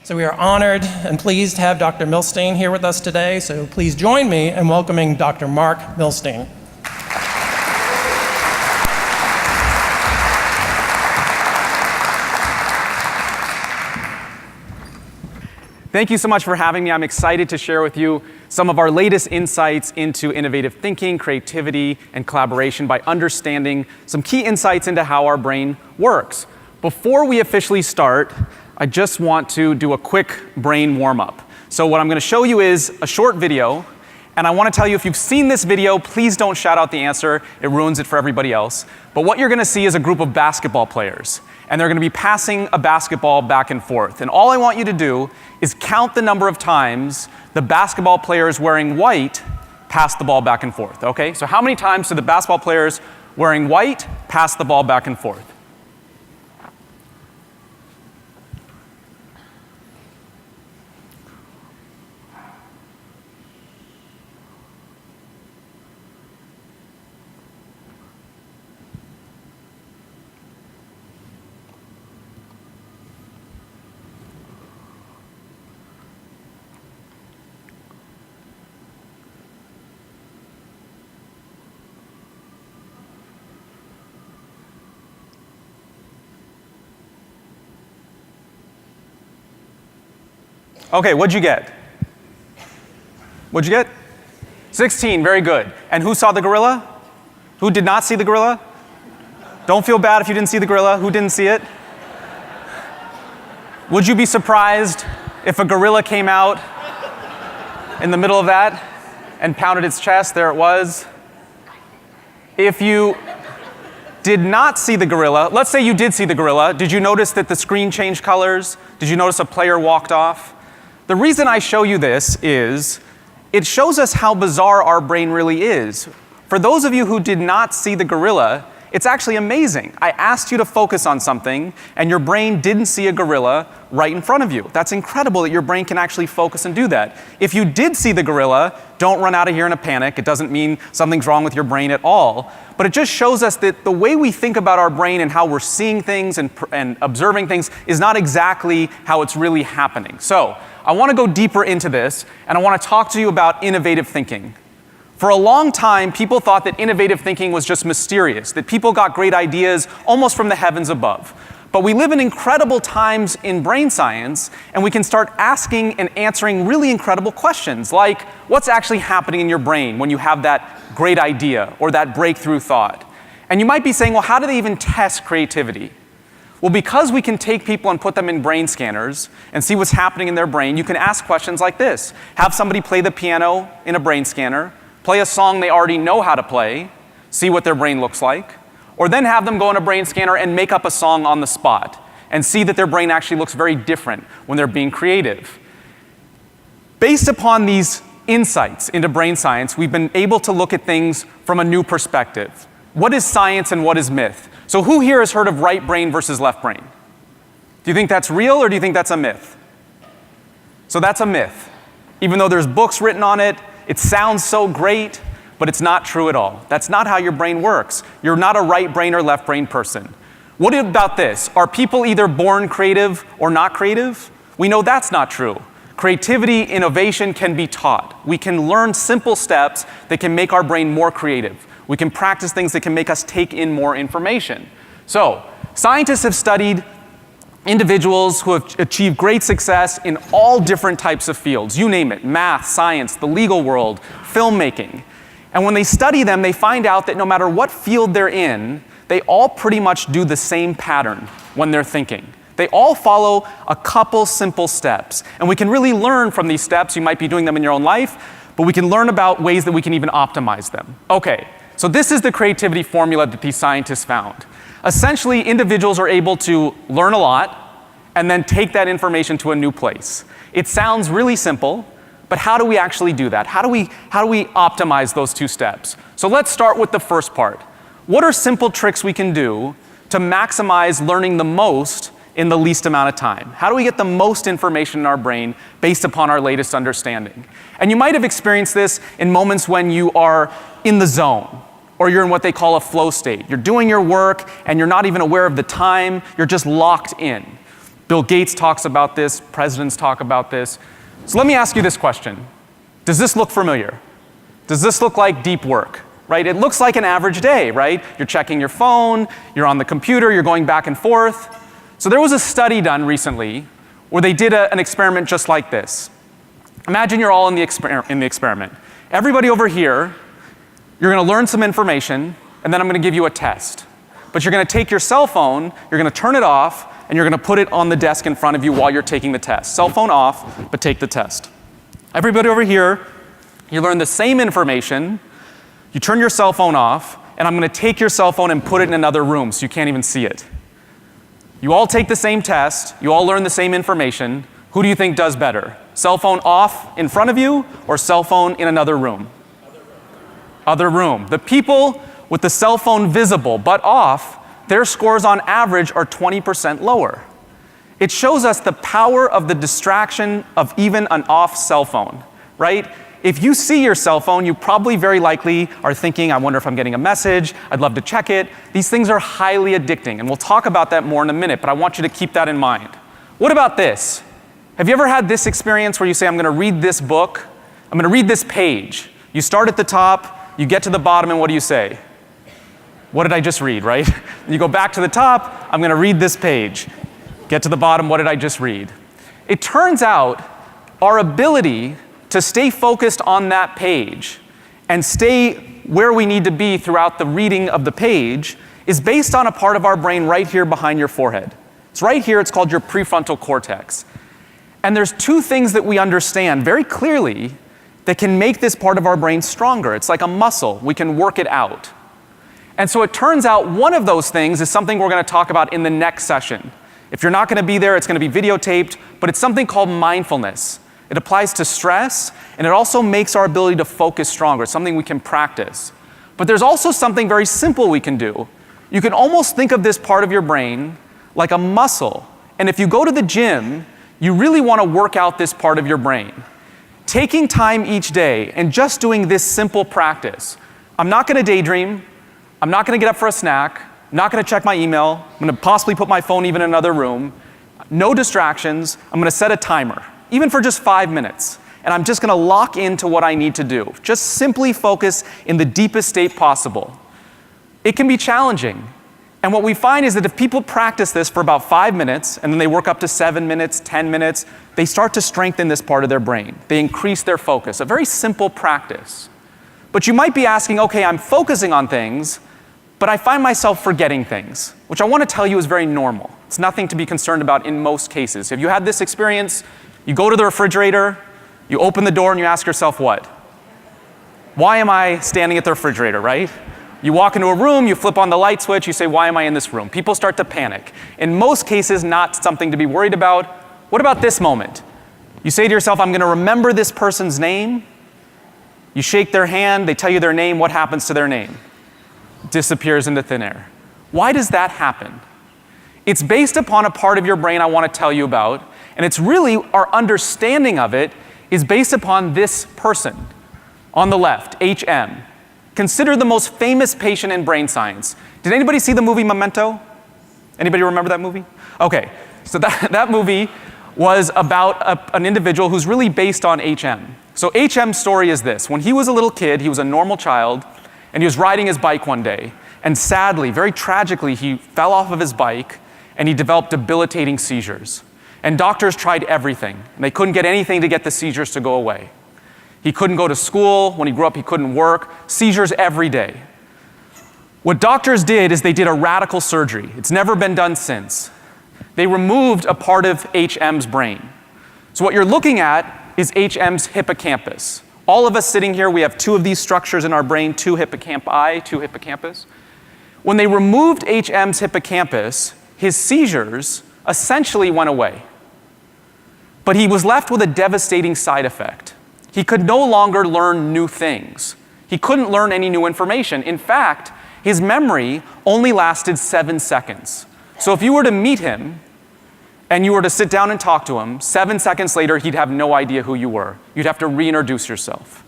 So we are honored and pleased to have Dr. Milstein here with us today, so please join me in welcoming Dr. Marc Milstein. Thank you so much for having me. I'm excited to share with you some of our latest insights into innovative thinking, creativity, and collaboration by understanding some key insights into how our brain works. Before we officially start, I just want to do a quick brain warm-up. So what I'm going to show you is a short video, and I want to tell you if you've seen this video, please don't shout out the answer. It ruins it for everybody else. But what you're going to see is a group of basketball players, and they're going to be passing a basketball back and forth. And all I want you to do is count the number of times the basketball players wearing white pass the ball back and forth, okay? So how many times do the basketball players wearing white pass the ball back and forth? Okay, what'd you get? What'd you get? 16, very good. And who saw the gorilla? Who did not see the gorilla? Don't feel bad if you didn't see the gorilla. Who didn't see it? Would you be surprised if a gorilla came out in the middle of that and pounded its chest? There it was. If you did not see the gorilla, let's say you did see the gorilla, did you notice that the screen changed colors? Did you notice a player walked off? The reason I show you this is it shows us how bizarre our brain really is. For those of you who did not see the gorilla, it's actually amazing. I asked you to focus on something, and your brain didn't see a gorilla right in front of you. That's incredible that your brain can actually focus and do that. If you did see the gorilla, don't run out of here in a panic. It doesn't mean something's wrong with your brain at all. But it just shows us that the way we think about our brain and how we're seeing things and observing things is not exactly how it's really happening. So I want to go deeper into this, and I want to talk to you about innovative thinking. For a long time, people thought that innovative thinking was just mysterious, that people got great ideas almost from the heavens above. But we live in incredible times in brain science, and we can start asking and answering really incredible questions, like what's actually happening in your brain when you have that great idea or that breakthrough thought? And you might be saying, well, how do they even test creativity? Well, because we can take people and put them in brain scanners and see what's happening in their brain, you can ask questions like this. Have somebody play the piano in a brain scanner, play a song they already know how to play, see what their brain looks like, or then have them go in a brain scanner and make up a song on the spot and see that their brain actually looks very different when they're being creative. Based upon these insights into brain science, we've been able to look at things from a new perspective. What is science and what is myth? So who here has heard of right brain versus left brain? Do you think that's real or do you think that's a myth? So that's a myth. Even though there's books written on it, it sounds so great, but it's not true at all. That's not how your brain works. You're not a right brain or left brain person. What about this? Are people either born creative or not creative? We know that's not true. Creativity, innovation can be taught. We can learn simple steps that can make our brain more creative. We can practice things that can make us take in more information. So, scientists have studied individuals who have achieved great success in all different types of fields. You name it, math, science, the legal world, filmmaking. And when they study them, they find out that no matter what field they're in, they all pretty much do the same pattern when they're thinking. They all follow a couple simple steps. And we can really learn from these steps. You might be doing them in your own life, but we can learn about ways that we can even optimize them. Okay, so this is the creativity formula that these scientists found. Essentially, individuals are able to learn a lot and then take that information to a new place. It sounds really simple, but how do we actually do that? How do we optimize those two steps? So let's start with the first part. What are simple tricks we can do to maximize learning the most in the least amount of time? How do we get the most information in our brain based upon our latest understanding? And you might have experienced this in moments when you are in the zone, or you're in what they call a flow state. You're doing your work and you're not even aware of the time, you're just locked in. Bill Gates talks about this, presidents talk about this. So let me ask you this question. Does this look familiar? Does this look like deep work? Right? It looks like an average day, right? You're checking your phone, you're on the computer, you're going back and forth. So there was a study done recently where they did an experiment just like this. Imagine you're all in the experiment. Everybody over here, you're going to learn some information, and then I'm going to give you a test. But you're going to take your cell phone, you're going to turn it off, and you're going to put it on the desk in front of you while you're taking the test. Cell phone off, but take the test. Everybody over here, you learn the same information, you turn your cell phone off, and I'm going to take your cell phone and put it in another room so you can't even see it. You all take the same test, you all learn the same information. Who do you think does better? Cell phone off in front of you or cell phone in another room? Other room. The people with the cell phone visible but off, their scores on average are 20% lower. It shows us the power of the distraction of even an off cell phone, right? If you see your cell phone, you probably very likely are thinking, I wonder if I'm getting a message, I'd love to check it. These things are highly addicting, and we'll talk about that more in a minute, but I want you to keep that in mind. What about this? Have you ever had this experience where you say, I'm going to read this book, I'm going to read this page. You start at the top, you get to the bottom, and what do you say? What did I just read, right? You go back to the top, I'm going to read this page. Get to the bottom, what did I just read? It turns out our ability to stay focused on that page and stay where we need to be throughout the reading of the page is based on a part of our brain right here behind your forehead. It's right here, it's called your prefrontal cortex. And there's two things that we understand very clearly that can make this part of our brain stronger. It's like a muscle, we can work it out. And so it turns out one of those things is something we're going to talk about in the next session. If you're not going to be there, it's going to be videotaped, but it's something called mindfulness. It applies to stress, and it also makes our ability to focus stronger. It's something we can practice. But there's also something very simple we can do. You can almost think of this part of your brain like a muscle. And if you go to the gym, you really want to work out this part of your brain. Taking time each day and just doing this simple practice. I'm not going to daydream. I'm not going to get up for a snack. I'm not going to check my email. I'm going to possibly put my phone even in another room. No distractions. I'm going to set a timer, even for just 5 minutes. And I'm just going to lock into what I need to do. Just simply focus in the deepest state possible. It can be challenging. And what we find is that if people practice this for about 5 minutes, and then they work up to 7 minutes, 10 minutes, they start to strengthen this part of their brain. They increase their focus. A very simple practice. But you might be asking, okay, I'm focusing on things, but I find myself forgetting things, which I want to tell you is very normal. It's nothing to be concerned about in most cases. Have you had this experience? You go to the refrigerator, you open the door and you ask yourself what? Why am I standing at the refrigerator, right? You walk into a room, you flip on the light switch, you say, why am I in this room? People start to panic. In most cases, not something to be worried about. What about this moment? You say to yourself, I'm going to remember this person's name. You shake their hand, they tell you their name, what happens to their name? Disappears into thin air. Why does that happen? It's based upon a part of your brain I want to tell you about, and it's really our understanding of it is based upon this person on the left, HM. Considered the most famous patient in brain science. Did anybody see the movie Memento? Anybody remember that movie? Okay, so that movie was about an individual who's really based on HM. So HM's story is this. When he was a little kid, he was a normal child, and he was riding his bike one day, and sadly, very tragically, he fell off of his bike, and he developed debilitating seizures. And doctors tried everything, and they couldn't get anything to get the seizures to go away. He couldn't go to school. When he grew up, he couldn't work. Seizures every day. What doctors did is they did a radical surgery. It's never been done since. They removed a part of HM's brain. So what you're looking at is HM's hippocampus. All of us sitting here, we have two of these structures in our brain, two hippocampi, two hippocampus. When they removed HM's hippocampus, his seizures essentially went away. But he was left with a devastating side effect. He could no longer learn new things. He couldn't learn any new information. In fact, his memory only lasted 7 seconds. So if you were to meet him and you were to sit down and talk to him, 7 seconds later, he'd have no idea who you were. You'd have to reintroduce yourself.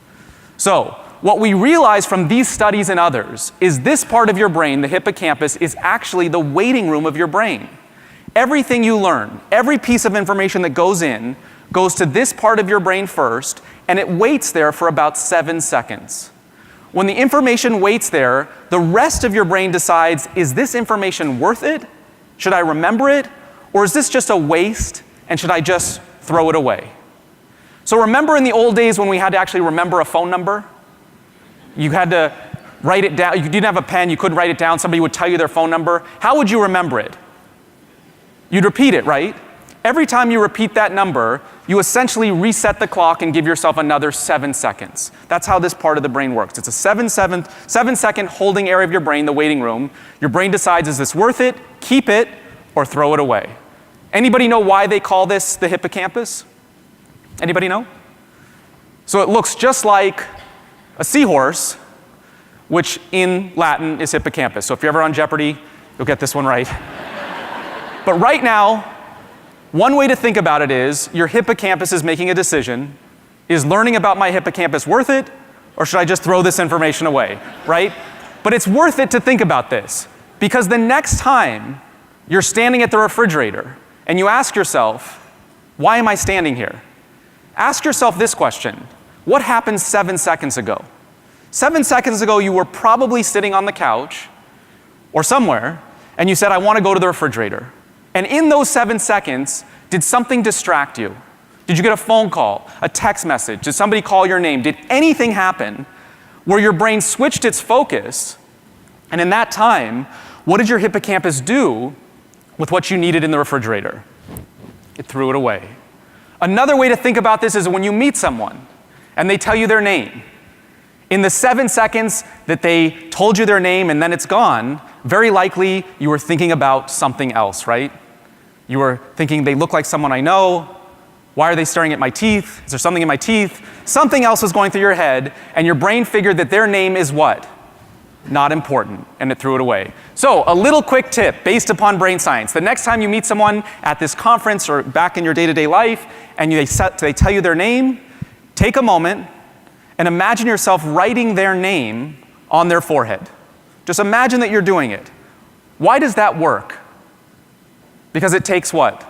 So what we realize from these studies and others is this part of your brain, the hippocampus, is actually the waiting room of your brain. Everything you learn, every piece of information that goes in, goes to this part of your brain first, and it waits there for about 7 seconds. When the information waits there, the rest of your brain decides, is this information worth it? Should I remember it? Or is this just a waste, and should I just throw it away? So remember in the old days when we had to actually remember a phone number? You had to write it down. You didn't have a pen, you couldn't write it down. Somebody would tell you their phone number. How would you remember it? You'd repeat it, right? Every time you repeat that number, you essentially reset the clock and give yourself another 7 seconds. That's how this part of the brain works. It's a 7-second holding area of your brain, the waiting room. Your brain decides, is this worth it, keep it, or throw it away? Anybody know why they call this the hippocampus? Anybody know? So it looks just like a seahorse, which in Latin is hippocampus. So if you're ever on Jeopardy, you'll get this one right. But right now, one way to think about it is your hippocampus is making a decision. Is learning about my hippocampus worth it, or should I just throw this information away, right? But it's worth it to think about this, because the next time you're standing at the refrigerator and you ask yourself, why am I standing here? Ask yourself this question: what happened 7 seconds ago? 7 seconds ago, you were probably sitting on the couch or somewhere, and you said, I want to go to the refrigerator. And in those 7 seconds, did something distract you? Did you get a phone call, a text message? Did somebody call your name? Did anything happen where your brain switched its focus? And in that time, what did your hippocampus do with what you needed in the refrigerator? It threw it away. Another way to think about this is when you meet someone and they tell you their name. In the 7 seconds that they told you their name and then it's gone, very likely you were thinking about something else, right? You were thinking, they look like someone I know. Why are they staring at my teeth? Is there something in my teeth? Something else was going through your head, and your brain figured that their name is what? Not important, and it threw it away. So, a little quick tip based upon brain science. The next time you meet someone at this conference or back in your day-to-day life, and they tell you their name, take a moment and imagine yourself writing their name on their forehead. Just imagine that you're doing it. Why does that work? Because it takes what?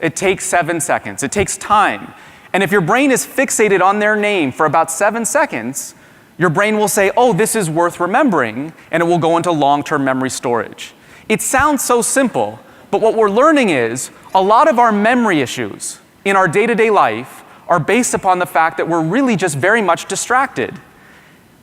It takes 7 seconds. It takes time. And if your brain is fixated on their name for about 7 seconds, your brain will say, oh, this is worth remembering, and it will go into long-term memory storage. It sounds so simple, but what we're learning is a lot of our memory issues in our day-to-day life are based upon the fact that we're really just very much distracted.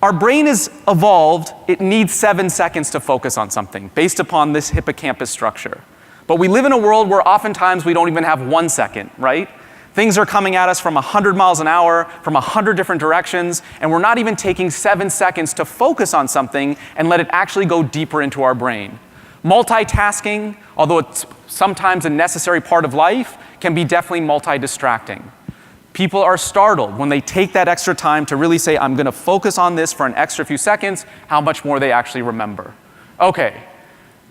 Our brain is evolved, it needs 7 seconds to focus on something based upon this hippocampus structure. But we live in a world where oftentimes we don't even have 1 second, right? Things are coming at us from 100 miles an hour, from 100 different directions, and we're not even taking 7 seconds to focus on something and let it actually go deeper into our brain. Multitasking, although it's sometimes a necessary part of life, can be definitely multi-distracting. People are startled when they take that extra time to really say, I'm going to focus on this for an extra few seconds, how much more they actually remember. Okay,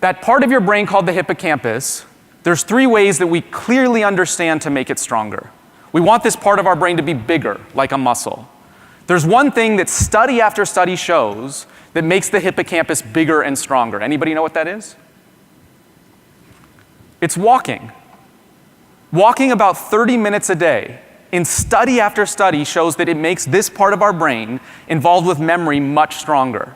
that part of your brain called the hippocampus, there's 3 ways that we clearly understand to make it stronger. We want this part of our brain to be bigger, like a muscle. There's one thing that study after study shows that makes the hippocampus bigger and stronger. Anybody know what that is? It's walking. Walking about 30 minutes a day in study after study shows that it makes this part of our brain involved with memory much stronger.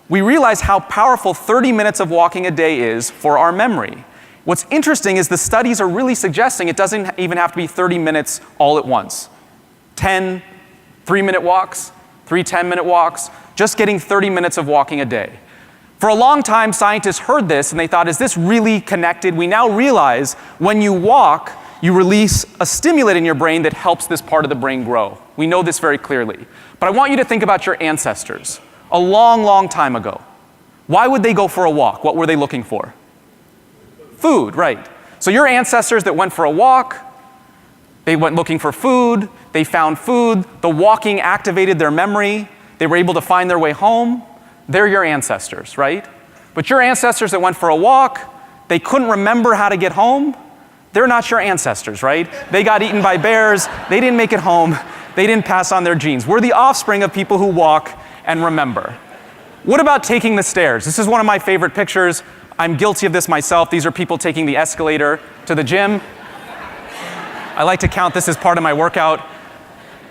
We realize how powerful 30 minutes of walking a day is for our memory. What's interesting is the studies are really suggesting it doesn't even have to be 30 minutes all at once. 10 3-minute walks, 3 10-minute walks, just getting 30 minutes of walking a day. For a long time, scientists heard this and they thought, is this really connected? We now realize when you walk, you release a stimulant in your brain that helps this part of the brain grow. We know this very clearly. But I want you to think about your ancestors. A long, long time ago. Why would they go for a walk? What were they looking for? Food, right. So your ancestors that went for a walk, they went looking for food, they found food, the walking activated their memory, they were able to find their way home. They're your ancestors, right? But your ancestors that went for a walk, they couldn't remember how to get home. They're not your ancestors, right? They got eaten by bears, they didn't make it home, they didn't pass on their genes. We're the offspring of people who walk and remember. What about taking the stairs? This is one of my favorite pictures. I'm guilty of this myself. These are people taking the escalator to the gym. I like to count this as part of my workout.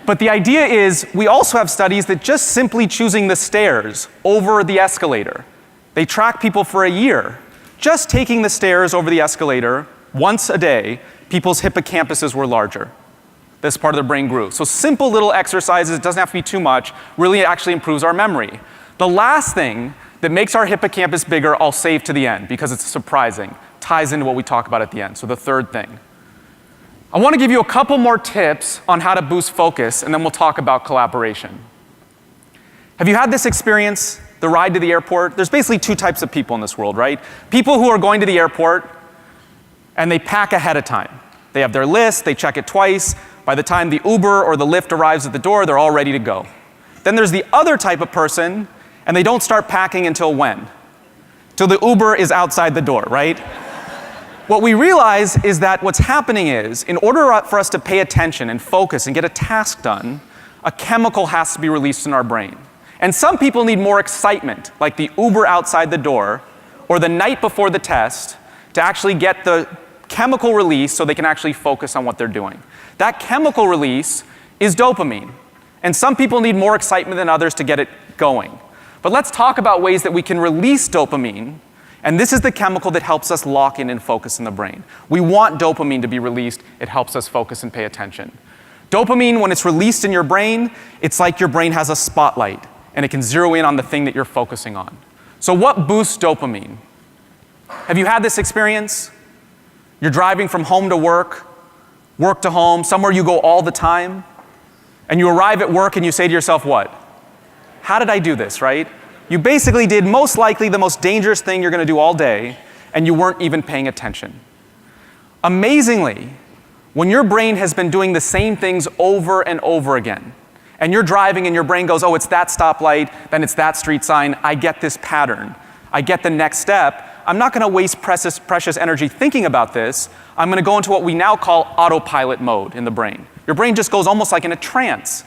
But the idea is we also have studies that just simply choosing the stairs over the escalator, they track people for a year. Just taking the stairs over the escalator once a day, people's hippocampuses were larger. This part of the brain grew. So simple little exercises, it doesn't have to be too much, really actually improves our memory. The last thing that makes our hippocampus bigger, I'll save to the end because it's surprising, ties into what we talk about at the end. So the third thing. I want to give you a couple more tips on how to boost focus, and then we'll talk about collaboration. Have you had this experience, the ride to the airport? There's basically two types of people in this world, right? People who are going to the airport and they pack ahead of time. They have their list, they check it twice. By the time the Uber or the Lyft arrives at the door, they're all ready to go. Then there's the other type of person, and they don't start packing until when? Till the Uber is outside the door, right? What we realize is that what's happening is, in order for us to pay attention and focus and get a task done, a chemical has to be released in our brain. And some people need more excitement, like the Uber outside the door, or the night before the test, to actually get the chemical release so they can actually focus on what they're doing. That chemical release is dopamine. And some people need more excitement than others to get it going. But let's talk about ways that we can release dopamine. And this is the chemical that helps us lock in and focus in the brain. We want dopamine to be released. It helps us focus and pay attention. Dopamine, when it's released in your brain, it's like your brain has a spotlight, and it can zero in on the thing that you're focusing on. So what boosts dopamine? Have you had this experience? You're driving from home to work to home, somewhere you go all the time, and you arrive at work and you say to yourself, what? How did I do this, right? You basically did most likely the most dangerous thing you're going to do all day, and you weren't even paying attention. Amazingly, when your brain has been doing the same things over and over again, and you're driving and your brain goes, oh, it's that stoplight, then it's that street sign, I get this pattern, I get the next step, I'm not going to waste precious energy thinking about this. I'm going to go into what we now call autopilot mode in the brain. Your brain just goes almost like in a trance.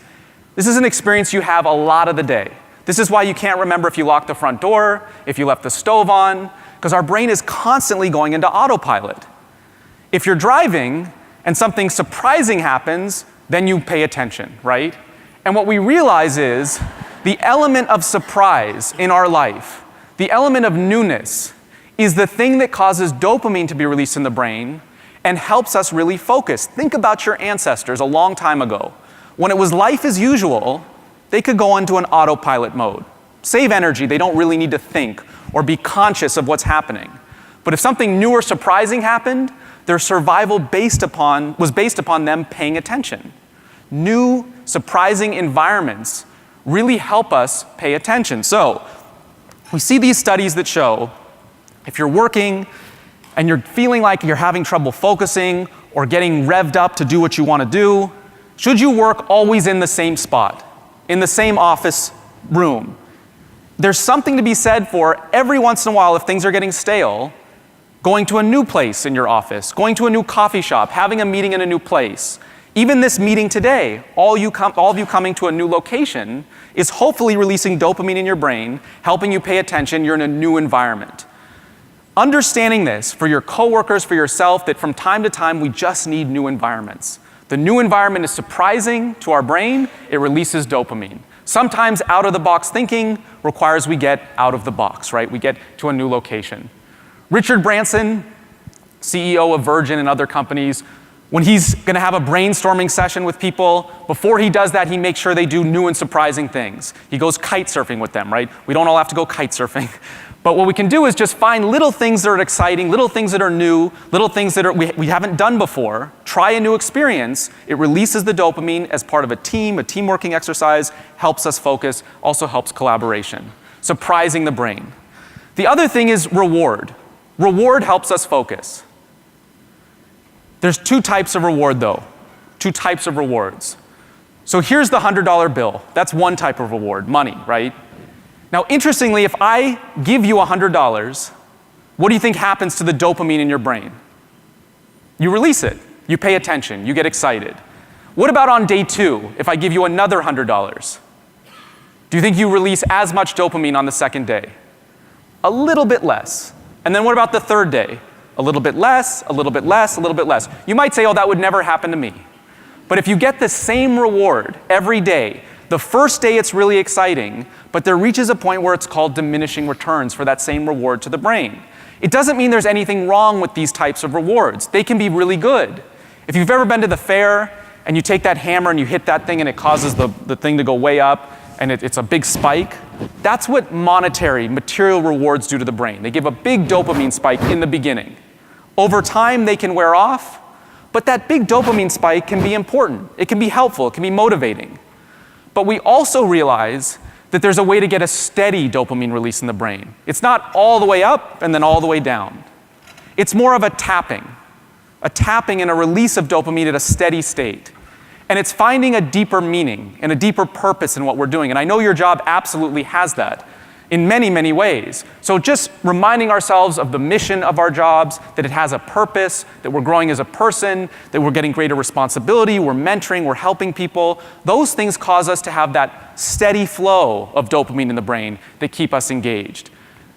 This is an experience you have a lot of the day. This is why you can't remember if you locked the front door, if you left the stove on, because our brain is constantly going into autopilot. If you're driving and something surprising happens, then you pay attention, right? And what we realize is the element of surprise in our life, the element of newness, is the thing that causes dopamine to be released in the brain and helps us really focus. Think about your ancestors a long time ago. When it was life as usual, they could go into an autopilot mode. Save energy, they don't really need to think or be conscious of what's happening. But if something new or surprising happened, their survival was based upon them paying attention. New, surprising environments really help us pay attention. So, we see these studies that show if you're working and you're feeling like you're having trouble focusing or getting revved up to do what you want to do, should you work always in the same spot, in the same office room? There's something to be said for every once in a while, if things are getting stale, going to a new place in your office, going to a new coffee shop, having a meeting in a new place. Even this meeting today, all of you coming to a new location is hopefully releasing dopamine in your brain, helping you pay attention. You're in a new environment. Understanding this for your coworkers, for yourself, that from time to time we just need new environments. The new environment is surprising to our brain. It releases dopamine. Sometimes out-of-the-box thinking requires we get out of the box, right? We get to a new location. Richard Branson, CEO of Virgin and other companies, when he's going to have a brainstorming session with people, before he does that, he makes sure they do new and surprising things. He goes kite surfing with them, right? We don't all have to go kite surfing. But what we can do is just find little things that are exciting, little things that are new, little things that we haven't done before. Try a new experience. It releases the dopamine as part of a team-working exercise, helps us focus, also helps collaboration. Surprising the brain. The other thing is reward. Reward helps us focus. There's two types of reward, though. Two types of rewards. So here's the $100 bill. That's one type of reward, money, right? Now, interestingly, if I give you $100, what do you think happens to the dopamine in your brain? You release it. You pay attention. You get excited. What about on day 2, if I give you another $100? Do you think you release as much dopamine on the second day? A little bit less. And then what about the third day? A little bit less, a little bit less, a little bit less. You might say, oh, that would never happen to me. But if you get the same reward every day, the first day it's really exciting, but there reaches a point where it's called diminishing returns for that same reward to the brain. It doesn't mean there's anything wrong with these types of rewards. They can be really good. If you've ever been to the fair and you take that hammer and you hit that thing and it causes the thing to go way up and it's a big spike, that's what monetary, material rewards do to the brain. They give a big dopamine spike in the beginning. Over time, they can wear off, but that big dopamine spike can be important. It can be helpful. It can be motivating. But we also realize that there's a way to get a steady dopamine release in the brain. It's not all the way up and then all the way down. It's more of a tapping and a release of dopamine at a steady state. And it's finding a deeper meaning and a deeper purpose in what we're doing. And I know your job absolutely has that in many, many ways. So just reminding ourselves of the mission of our jobs, that it has a purpose, that we're growing as a person, that we're getting greater responsibility, we're mentoring, we're helping people. Those things cause us to have that steady flow of dopamine in the brain that keep us engaged.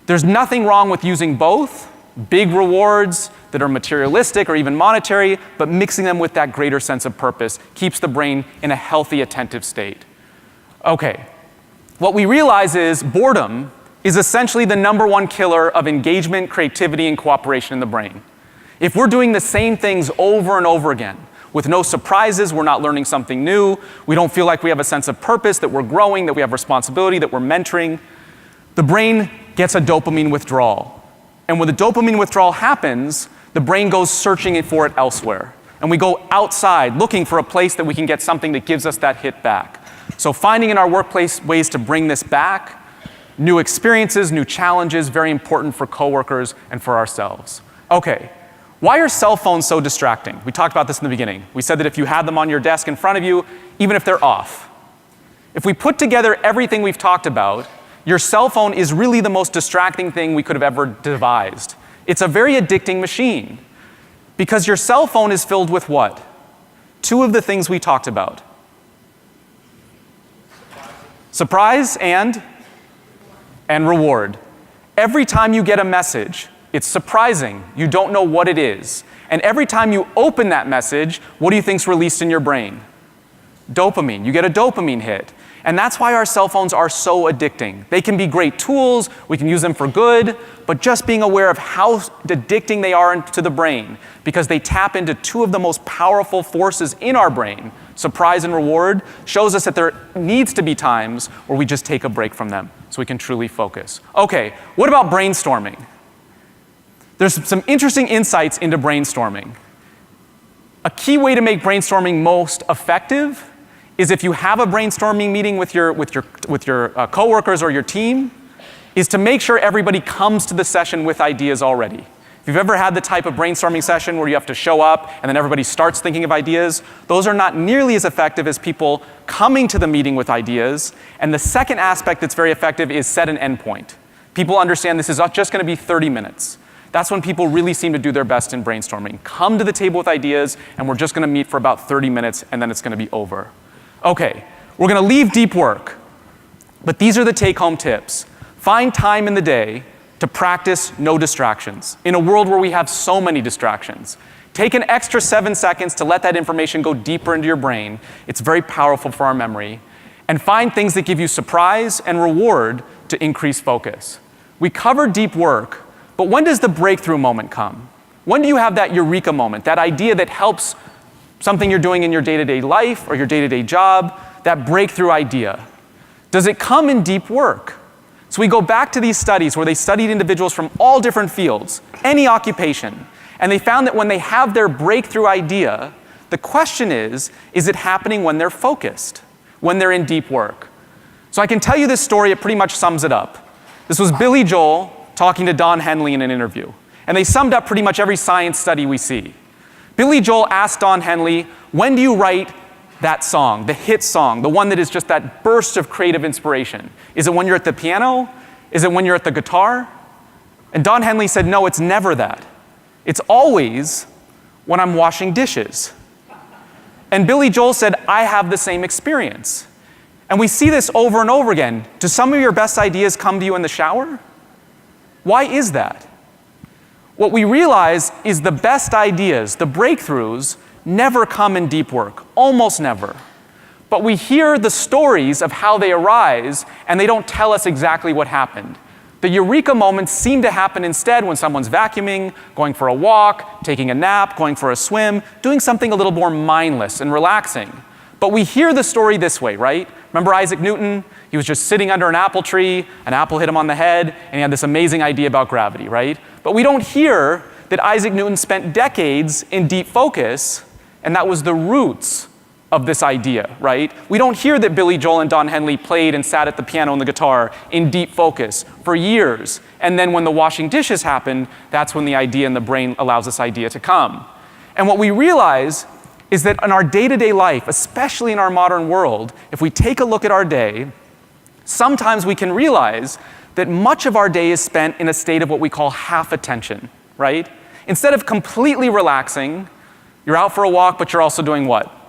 There's nothing wrong with using both, big rewards that are materialistic or even monetary, but mixing them with that greater sense of purpose keeps the brain in a healthy, attentive state. Okay. What we realize is boredom is essentially the #1 killer of engagement, creativity, and cooperation in the brain. If we're doing the same things over and over again, with no surprises, we're not learning something new, we don't feel like we have a sense of purpose, that we're growing, that we have responsibility, that we're mentoring, the brain gets a dopamine withdrawal. And when the dopamine withdrawal happens, the brain goes searching for it elsewhere. And we go outside looking for a place that we can get something that gives us that hit back. So finding in our workplace ways to bring this back, new experiences, new challenges, very important for coworkers and for ourselves. Okay, why are cell phones so distracting? We talked about this in the beginning. We said that if you had them on your desk in front of you, even if they're off. If we put together everything we've talked about, your cell phone is really the most distracting thing we could have ever devised. It's a very addicting machine because your cell phone is filled with what? Two of the things we talked about. Surprise and reward. Every time you get a message, it's surprising. You don't know what it is. And every time you open that message, what do you think's released in your brain? Dopamine. You get a dopamine hit. And that's why our cell phones are so addicting. They can be great tools, we can use them for good, but just being aware of how addicting they are to the brain, because they tap into two of the most powerful forces in our brain, surprise and reward, shows us that there needs to be times where we just take a break from them so we can truly focus. Okay, what about brainstorming? There's some interesting insights into brainstorming. A key way to make brainstorming most effective is if you have a brainstorming meeting with your coworkers or your team, is to make sure everybody comes to the session with ideas already. If you've ever had the type of brainstorming session where you have to show up and then everybody starts thinking of ideas, those are not nearly as effective as people coming to the meeting with ideas. And the second aspect that's very effective is set an endpoint. People understand this is not just going to be 30 minutes. That's when people really seem to do their best in brainstorming. Come to the table with ideas, and we're just going to meet for about 30 minutes, and then it's going to be over. Okay, we're going to leave deep work, but these are the take-home tips. Find time in the day to practice no distractions in a world where we have so many distractions. Take an extra 7 seconds to let that information go deeper into your brain. It's very powerful for our memory. And find things that give you surprise and reward to increase focus. We covered deep work, but when does the breakthrough moment come? When do you have that eureka moment, that idea that helps something you're doing in your day-to-day life or your day-to-day job, that breakthrough idea? Does it come in deep work? So we go back to these studies where they studied individuals from all different fields, any occupation, and they found that when they have their breakthrough idea, the question is it happening when they're focused, when they're in deep work? So I can tell you this story, it pretty much sums it up. This was Billy Joel talking to Don Henley in an interview, and they summed up pretty much every science study we see. Billy Joel asked Don Henley, when do you write that song, the hit song, the one that is just that burst of creative inspiration? Is it when you're at the piano? Is it when you're at the guitar? And Don Henley said, no, it's never that. It's always when I'm washing dishes. And Billy Joel said, I have the same experience. And we see this over and over again. Do some of your best ideas come to you in the shower? Why is that? What we realize is the best ideas, the breakthroughs, never come in deep work, almost never. But we hear the stories of how they arise, and they don't tell us exactly what happened. The eureka moments seem to happen instead when someone's vacuuming, going for a walk, taking a nap, going for a swim, doing something a little more mindless and relaxing. But we hear the story this way, right? Remember Isaac Newton? He was just sitting under an apple tree, an apple hit him on the head, and he had this amazing idea about gravity, right? But we don't hear that Isaac Newton spent decades in deep focus, and that was the roots of this idea, right? We don't hear that Billy Joel and Don Henley played and sat at the piano and the guitar in deep focus for years. And then when the washing dishes happened, that's when the idea in the brain allows this idea to come. And what we realize is that in our day-to-day life, especially in our modern world, if we take a look at our day, sometimes we can realize that much of our day is spent in a state of what we call half attention, right? Instead of completely relaxing, you're out for a walk, but you're also doing what?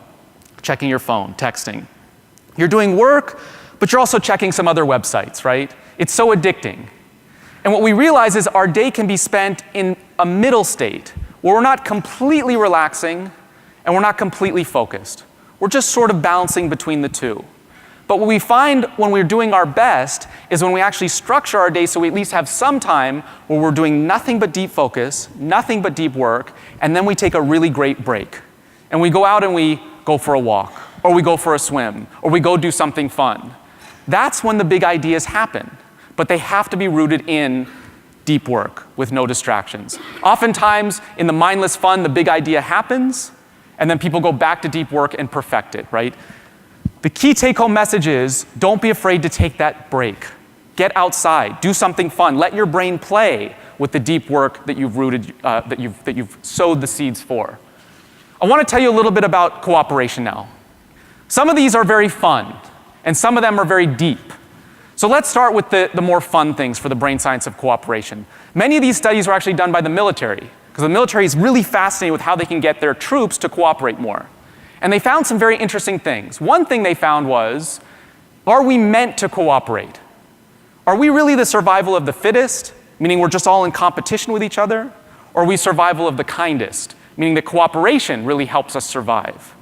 Checking your phone, texting. You're doing work, but you're also checking some other websites, right? It's so addicting. And what we realize is our day can be spent in a middle state where we're not completely relaxing and we're not completely focused. We're just sort of balancing between the two. But what we find when we're doing our best is when we actually structure our day so we at least have some time where we're doing nothing but deep focus, nothing but deep work, and then we take a really great break. And we go out and we go for a walk, or we go for a swim, or we go do something fun. That's when the big ideas happen, but they have to be rooted in deep work with no distractions. Oftentimes, in the mindless fun, the big idea happens, and then people go back to deep work and perfect it, right? The key take-home message is, don't be afraid to take that break. Get outside, do something fun, let your brain play with the deep work that you've rooted, that you've sowed the seeds for. I want to tell you a little bit about cooperation now. Some of these are very fun, and some of them are very deep. So let's start with the more fun things for the brain science of cooperation. Many of these studies were actually done by the military, because the military is really fascinated with how they can get their troops to cooperate more. And they found some very interesting things. One thing they found was, are we meant to cooperate? Are we really the survival of the fittest, meaning we're just all in competition with each other? Or are we survival of the kindest, meaning that cooperation really helps us survive?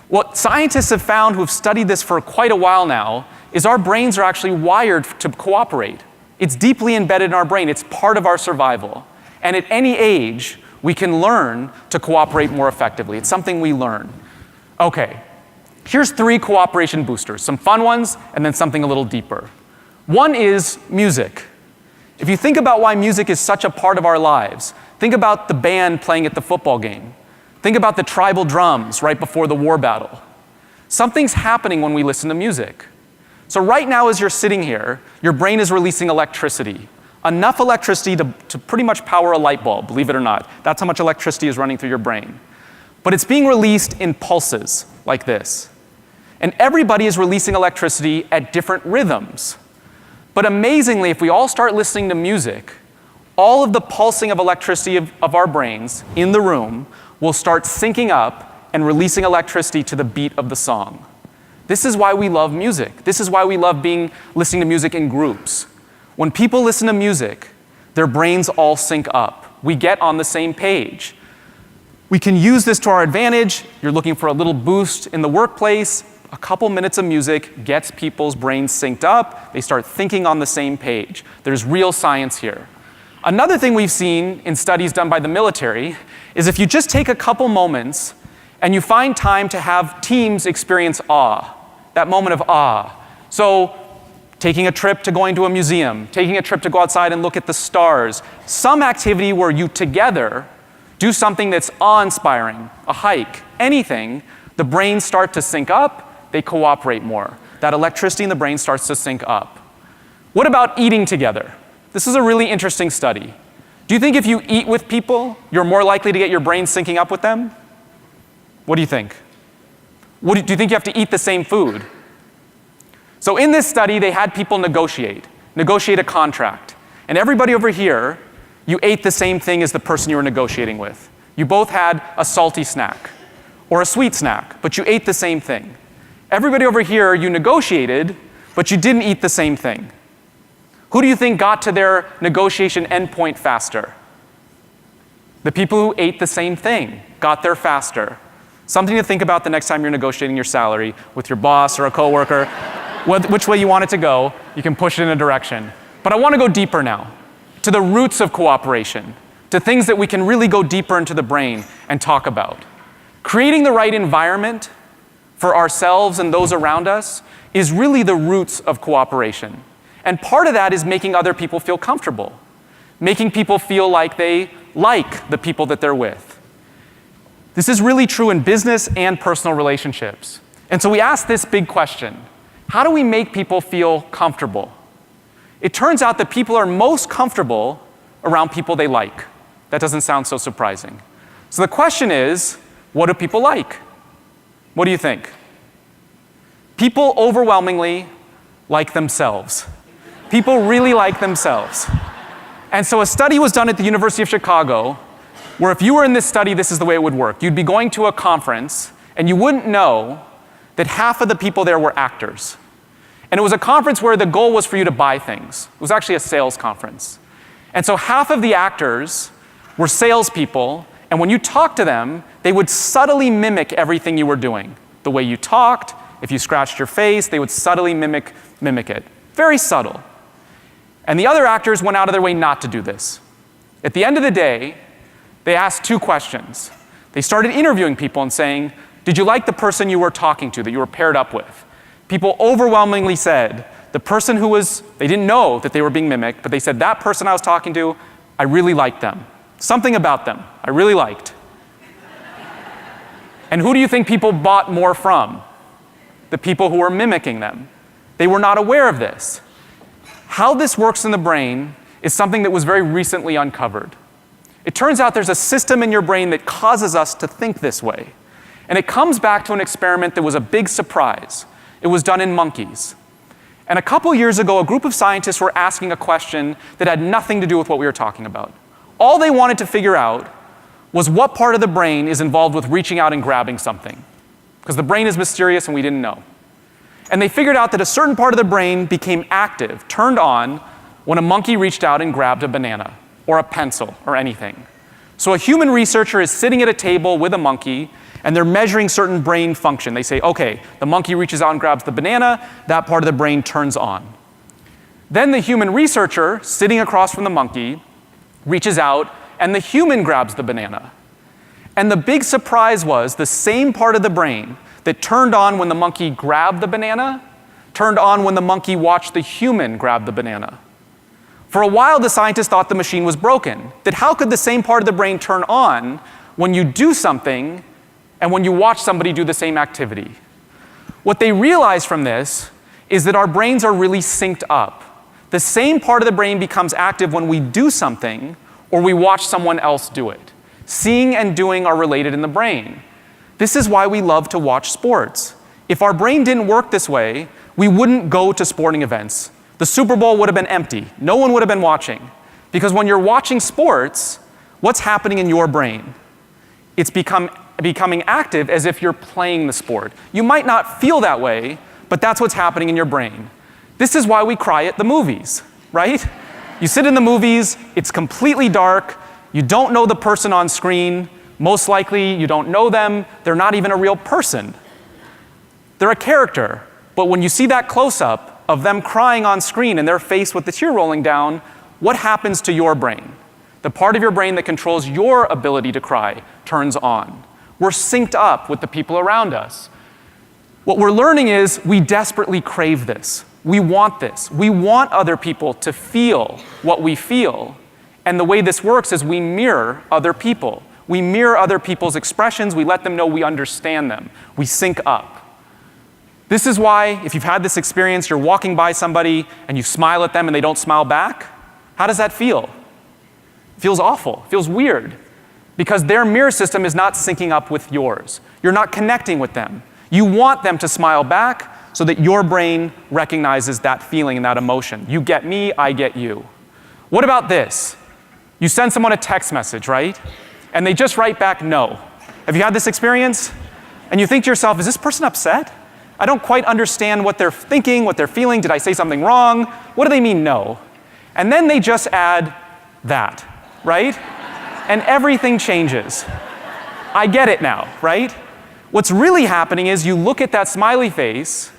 What scientists have found who have studied this for quite a while now is our brains are actually wired to cooperate. It's deeply embedded in our brain. It's part of our survival. And at any age, we can learn to cooperate more effectively. It's something we learn. Okay, here's 3 cooperation boosters, some fun ones and then something a little deeper. One is music. If you think about why music is such a part of our lives, think about the band playing at the football game. Think about the tribal drums right before the war battle. Something's happening when we listen to music. So right now as you're sitting here, your brain is releasing electricity. Enough electricity to pretty much power a light bulb, believe it or not. That's how much electricity is running through your brain. But it's being released in pulses like this. And everybody is releasing electricity at different rhythms. But amazingly, if we all start listening to music, all of the pulsing of electricity of our brains in the room will start syncing up and releasing electricity to the beat of the song. This is why we love music. This is why we love listening to music in groups. When people listen to music, their brains all sync up. We get on the same page. We can use this to our advantage. You're looking for a little boost in the workplace. A couple minutes of music gets people's brains synced up. They start thinking on the same page. There's real science here. Another thing we've seen in studies done by the military is if you just take a couple moments and you find time to have teams experience awe, that moment of awe. So taking a trip to going to a museum, taking a trip to go outside and look at the stars, some activity where you together do something that's awe-inspiring, a hike, anything, the brains start to sync up, they cooperate more. That electricity in the brain starts to sync up. What about eating together? This is a really interesting study. Do you think if you eat with people, you're more likely to get your brain syncing up with them? What do you think? Do you think you have to eat the same food? So in this study, they had people negotiate a contract. And everybody over here, you ate the same thing as the person you were negotiating with. You both had a salty snack or a sweet snack, but you ate the same thing. Everybody over here, you negotiated, but you didn't eat the same thing. Who do you think got to their negotiation endpoint faster? The people who ate the same thing got there faster. Something to think about the next time you're negotiating your salary with your boss or a coworker. Which way you want it to go, you can push it in a direction. But I want to go deeper now, to the roots of cooperation, to things that we can really go deeper into the brain and talk about. Creating the right environment for ourselves and those around us is really the roots of cooperation. And part of that is making other people feel comfortable, making people feel like they like the people that they're with. This is really true in business and personal relationships. And so we ask this big question: how do we make people feel comfortable? It turns out that people are most comfortable around people they like. That doesn't sound so surprising. So the question is, what do people like? What do you think? People overwhelmingly like themselves. People really like themselves. And so a study was done at the University of Chicago where if you were in this study, this is the way it would work. You'd be going to a conference and you wouldn't know that half of the people there were actors. And it was a conference where the goal was for you to buy things. It was actually a sales conference. And so half of the actors were salespeople, and when you talked to them, they would subtly mimic everything you were doing. The way you talked, if you scratched your face, they would subtly mimic it. Very subtle. And the other actors went out of their way not to do this. At the end of the day, they asked two questions. They started interviewing people and saying, did you like the person you were talking to, that you were paired up with? People overwhelmingly said, the person who was, they didn't know that they were being mimicked, but they said, that person I was talking to, I really liked them. Something about them I really liked. And who do you think people bought more from? The people who were mimicking them. They were not aware of this. How this works in the brain is something that was very recently uncovered. It turns out there's a system in your brain that causes us to think this way. And it comes back to an experiment that was a big surprise. It was done in monkeys. And a couple years ago, a group of scientists were asking a question that had nothing to do with what we were talking about. All they wanted to figure out was what part of the brain is involved with reaching out and grabbing something. Because the brain is mysterious and we didn't know. And they figured out that a certain part of the brain became active, turned on, when a monkey reached out and grabbed a banana or a pencil or anything. So a human researcher is sitting at a table with a monkey and they're measuring certain brain function. They say, okay, the monkey reaches out and grabs the banana, that part of the brain turns on. Then the human researcher, sitting across from the monkey, reaches out and the human grabs the banana. And the big surprise was the same part of the brain that turned on when the monkey grabbed the banana, turned on when the monkey watched the human grab the banana. For a while, the scientists thought the machine was broken, that how could the same part of the brain turn on when you do something and when you watch somebody do the same activity? What they realized from this is that our brains are really synced up. The same part of the brain becomes active when we do something or we watch someone else do it. Seeing and doing are related in the brain. This is why we love to watch sports. If our brain didn't work this way, we wouldn't go to sporting events. The Super Bowl would have been empty. No one would have been watching. Because when you're watching sports, what's happening in your brain? It's becoming active as if you're playing the sport. You might not feel that way, but that's what's happening in your brain. This is why we cry at the movies, right? You sit in the movies, it's completely dark, you don't know the person on screen, most likely you don't know them, they're not even a real person. They're a character, but when you see that close-up of them crying on screen and their face with the tear rolling down, what happens to your brain? The part of your brain that controls your ability to cry turns on. We're synced up with the people around us. What we're learning is we desperately crave this. We want this. We want other people to feel what we feel. And the way this works is we mirror other people. We mirror other people's expressions. We let them know we understand them. We sync up. This is why, if you've had this experience, you're walking by somebody and you smile at them and they don't smile back. How does that feel? It feels awful. It feels weird. Because their mirror system is not syncing up with yours. You're not connecting with them. You want them to smile back so that your brain recognizes that feeling and that emotion. You get me, I get you. What about this? You send someone a text message, right? And they just write back no. Have you had this experience? And you think to yourself, is this person upset? I don't quite understand what they're thinking, what they're feeling. Did I say something wrong? What do they mean no? And then they just add that, right? and everything changes. I get it now, right? What's really happening is you look at that smiley face,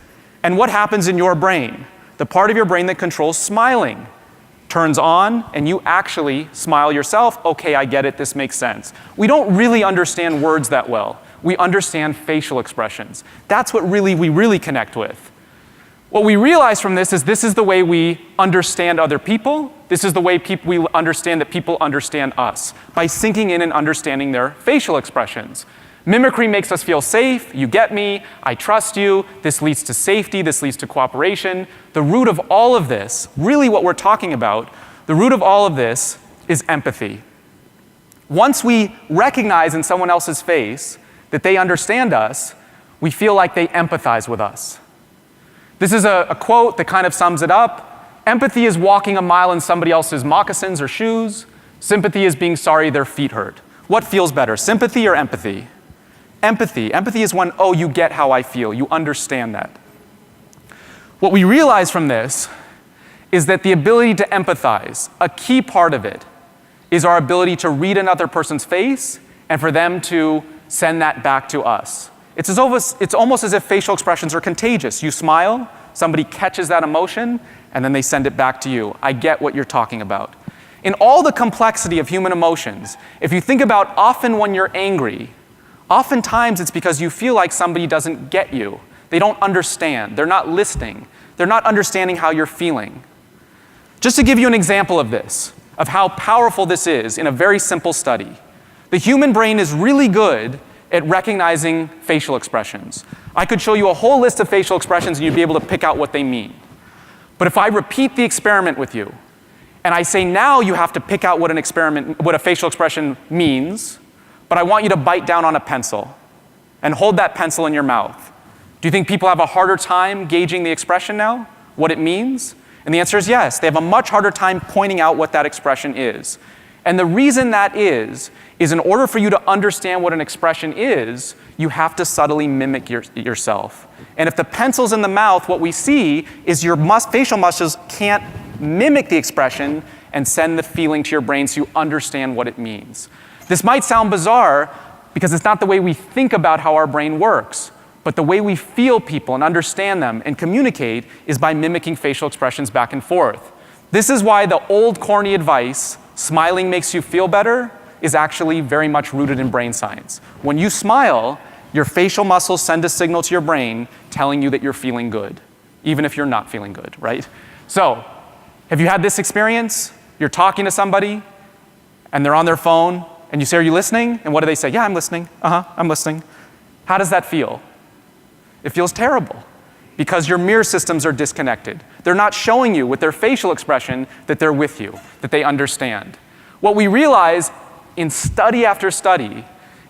and what happens in your brain? The part of your brain that controls smiling turns on, and you actually smile yourself. Okay, I get it, this makes sense. We don't really understand words that well. We understand facial expressions. That's what we really connect with. What we realize from this is the way we understand other people. This is the way we understand that people understand us, by sinking in and understanding their facial expressions. Mimicry makes us feel safe. You get me. I trust you. This leads to safety. This leads to cooperation. The root of all of this, really what we're talking about, the root of all of this is empathy. Once we recognize in someone else's face that they understand us, we feel like they empathize with us. This is a quote that kind of sums it up. Empathy is walking a mile in somebody else's moccasins or shoes. Sympathy is being sorry their feet hurt. What feels better, sympathy or empathy? Empathy. Empathy is when, oh, you get how I feel. You understand that. What we realize from this is that the ability to empathize, a key part of it, is our ability to read another person's face and for them to send that back to us. It's almost as if facial expressions are contagious. You smile, somebody catches that emotion, and then they send it back to you. I get what you're talking about. In all the complexity of human emotions, if you think about often when you're angry, oftentimes it's because you feel like somebody doesn't get you. They don't understand. They're not listening. They're not understanding how you're feeling. Just to give you an example of this, of how powerful this is in a very simple study, the human brain is really good at recognizing facial expressions. I could show you a whole list of facial expressions and you'd be able to pick out what they mean. But if I repeat the experiment with you, and I say now you have to pick out what a facial expression means, but I want you to bite down on a pencil and hold that pencil in your mouth. Do you think people have a harder time gauging the expression now, what it means? And the answer is yes. They have a much harder time pointing out what that expression is. And the reason that is in order for you to understand what an expression is, you have to subtly mimic yourself. And if the pencil's in the mouth, what we see is your facial muscles can't mimic the expression and send the feeling to your brain so you understand what it means. This might sound bizarre because it's not the way we think about how our brain works, but the way we feel people and understand them and communicate is by mimicking facial expressions back and forth. This is why the old corny advice, smiling makes you feel better, is actually very much rooted in brain science. When you smile, your facial muscles send a signal to your brain telling you that you're feeling good, even if you're not feeling good, right? So, have you had this experience? You're talking to somebody, and they're on their phone, and you say, are you listening? And what do they say? Yeah, I'm listening. I'm listening. How does that feel? It feels terrible because your mirror systems are disconnected. They're not showing you with their facial expression that they're with you, that they understand. What we realize in study after study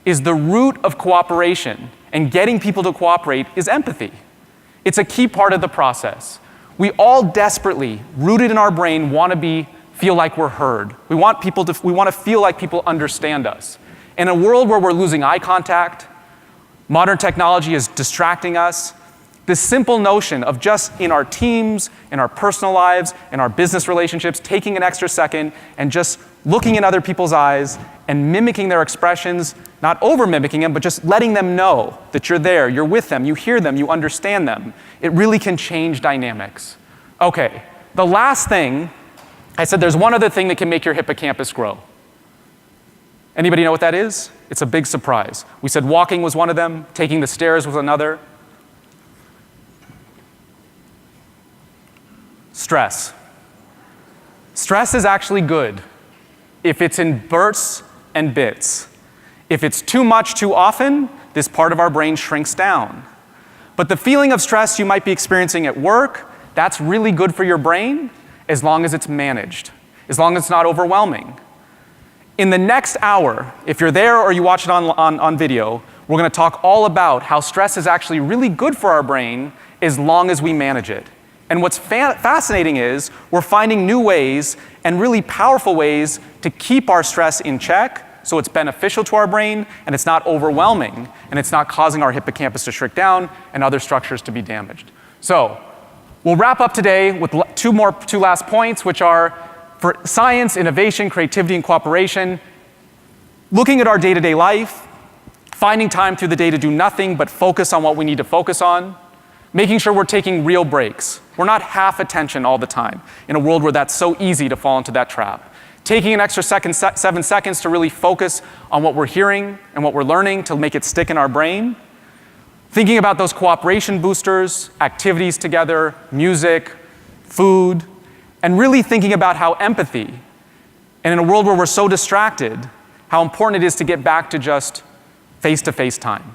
is the root of cooperation and getting people to cooperate is empathy. It's a key part of the process. We all desperately, rooted in our brain, want to feel like we're heard. We want to feel like people understand us. In a world where we're losing eye contact, modern technology is distracting us, this simple notion of just in our teams, in our personal lives, in our business relationships, taking an extra second and just looking in other people's eyes and mimicking their expressions, not over-mimicking them, but just letting them know that you're there, you're with them, you hear them, you understand them. It really can change dynamics. Okay, the last thing, I said there's one other thing that can make your hippocampus grow. Anybody know what that is? It's a big surprise. We said walking was one of them, taking the stairs was another. Stress. Stress is actually good if it's in bursts and bits. If it's too much too often, this part of our brain shrinks down. But the feeling of stress you might be experiencing at work, that's really good for your brain as long as it's managed, as long as it's not overwhelming. In the next hour, if you're there or you watch it on video, we're going to talk all about how stress is actually really good for our brain as long as we manage it. And what's fascinating is we're finding new ways and really powerful ways to keep our stress in check so it's beneficial to our brain and it's not overwhelming and it's not causing our hippocampus to shrink down and other structures to be damaged. So we'll wrap up today with two last points, which are for science, innovation, creativity, and cooperation, looking at our day-to-day life, finding time through the day to do nothing but focus on what we need to focus on, making sure we're taking real breaks. We're not half attention all the time in a world where that's so easy to fall into that trap. Taking an extra 7 seconds to really focus on what we're hearing and what we're learning to make it stick in our brain. Thinking about those cooperation boosters, activities together, music, food, and really thinking about how empathy, and in a world where we're so distracted, how important it is to get back to just face-to-face time.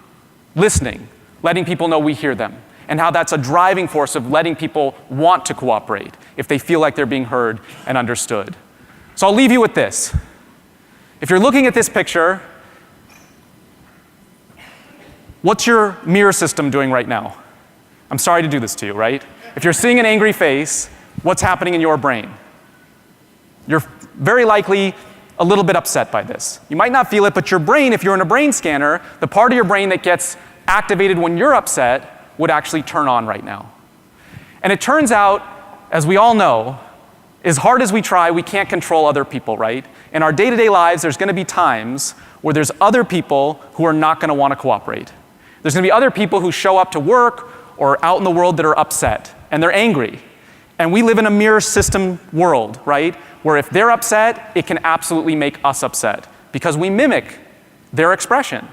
Listening, letting people know we hear them, and how that's a driving force of letting people want to cooperate if they feel like they're being heard and understood. So I'll leave you with this. If you're looking at this picture, what's your mirror system doing right now? I'm sorry to do this to you, right? If you're seeing an angry face, what's happening in your brain? You're very likely a little bit upset by this. You might not feel it, but your brain, if you're in a brain scanner, the part of your brain that gets activated when you're upset would actually turn on right now. And it turns out, as we all know, as hard as we try, we can't control other people, right? In our day-to-day lives, there's going to be times where there's other people who are not going to want to cooperate. There's going to be other people who show up to work or out in the world that are upset, and they're angry. And we live in a mirror system world, right? Where if they're upset, it can absolutely make us upset because we mimic their expression.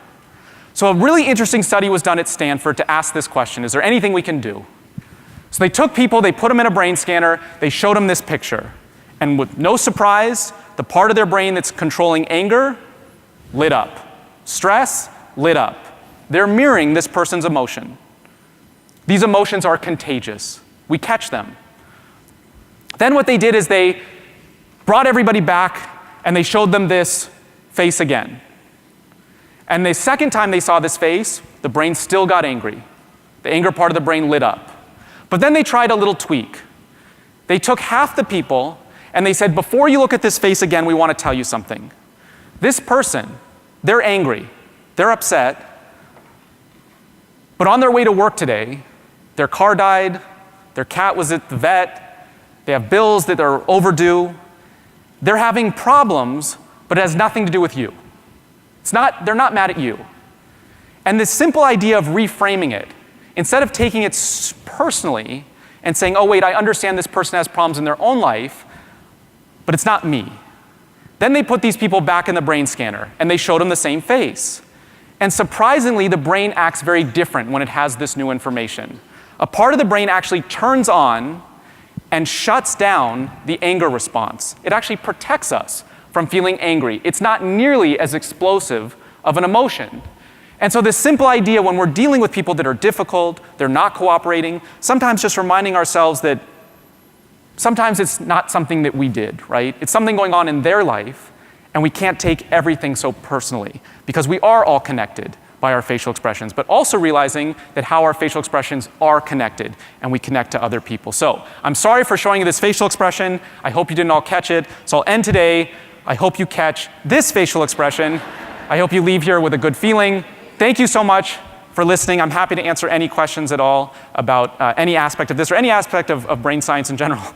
So a really interesting study was done at Stanford to ask this question: is there anything we can do? So they took people, they put them in a brain scanner, they showed them this picture. And with no surprise, the part of their brain that's controlling anger lit up. Stress lit up. They're mirroring this person's emotion. These emotions are contagious. We catch them. Then what they did is they brought everybody back and they showed them this face again. And the second time they saw this face, the brain still got angry. The anger part of the brain lit up. But then they tried a little tweak. They took half the people and they said, before you look at this face again, we want to tell you something. This person, they're angry, they're upset, but on their way to work today, their car died, their cat was at the vet, they have bills that are overdue. They're having problems, but it has nothing to do with you. They're not mad at you. And this simple idea of reframing it, instead of taking it personally and saying, oh wait, I understand this person has problems in their own life, but it's not me. Then they put these people back in the brain scanner and they showed them the same face. And surprisingly, the brain acts very different when it has this new information. A part of the brain actually turns on and shuts down the anger response. It actually protects us from feeling angry. It's not nearly as explosive of an emotion. And so this simple idea, when we're dealing with people that are difficult, they're not cooperating, sometimes just reminding ourselves that sometimes it's not something that we did, right? It's something going on in their life, and we can't take everything so personally because we are all connected by our facial expressions, but also realizing that how our facial expressions are connected and we connect to other people. So I'm sorry for showing you this facial expression. I hope you didn't all catch it. So I'll end today. I hope you catch this facial expression. I hope you leave here with a good feeling. Thank you so much for listening. I'm happy to answer any questions at all about any aspect of this or any aspect of brain science in general.